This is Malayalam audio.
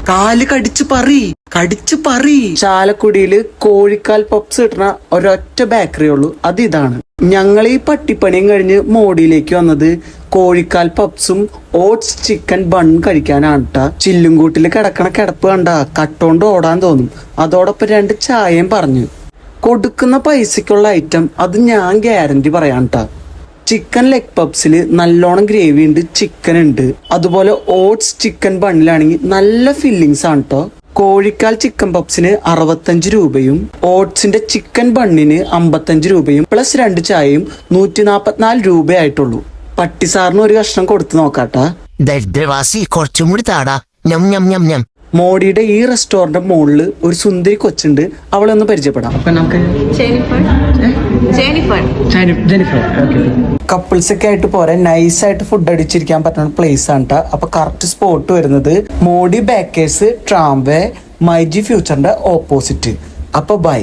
കാല് കടിച്ചു പറി. ചാലക്കുടിയില് കോഴിക്കാൽ പപ്സ് കിട്ടുന്ന ഒരൊറ്റ ബേക്കറി ഉള്ളൂ, അത് ഇതാണ്. ഞങ്ങൾ ഈ പട്ടിപ്പണിയും കഴിഞ്ഞ് മോഡിയിലേക്ക് വന്നത് കോഴിക്കാൽ പപ്സും ഓട്സ് ചിക്കൻ ബൺ കഴിക്കാനാണ് ട്ടാ. ചില്ലുംകൂട്ടില് കിടക്കണ കിടപ്പ് കണ്ട കട്ടോണ്ട് ഓടാൻ തോന്നും. അതോടൊപ്പം 2 ചായയും പറഞ്ഞു. കൊടുക്കുന്ന പൈസക്കുള്ള ഐറ്റം അത് ഞാൻ ഗ്യാരണ്ടി പറയാൻ ട്ടാ. ചിക്കൻ ലെഗ് പപ്സില് നല്ലോണം ഗ്രേവി ഉണ്ട്, ചിക്കൻ ഉണ്ട്. അതുപോലെ ഓട്സ് ചിക്കൻ ബണ്ണിലാണെങ്കിൽ നല്ല ഫില്ലിങ്സ് ആണ് കേട്ടോ. കോഴിക്കാൽ ചിക്കൻ പപ്സിന് 65 രൂപയും ഓട്സിന്റെ ചിക്കൻ ബണ്ണിന് 55 രൂപയും പ്ലസ് 2 ചായയും 144 രൂപയായിട്ടുള്ളൂ. പട്ടിസാറിന് ഒരു കഷ്ണം കൊടുത്തു നോക്കാട്ടാ. ദരിദ്രവാസി കുറച്ചും കൂടി താടാ. ഞം ഞം ഞം ഞം. മോഡിയുടെ ഈ റെസ്റ്റോറന്റ് മുകളില് ഒരു സുന്ദരി കൊച്ചുണ്ട്, അവളെ ഒന്ന് പരിചയപ്പെടാം. കപ്പിൾസ് ഒക്കെ ആയിട്ട് പോരെ നൈസായിട്ട് ഫുഡ് അടിച്ചിരിക്കാൻ പറ്റുന്ന പ്ലേസ് ആണ് ട്ടാ. അപ്പൊ കറക്റ്റ് സ്പോട്ട് വരുന്നത് മോഡി ബേക്കേഴ്സ്, ട്രാംവേ, മൈജി ഫ്യൂച്ചറിന്റെ ഓപ്പോസിറ്റ്. അപ്പൊ ബൈ.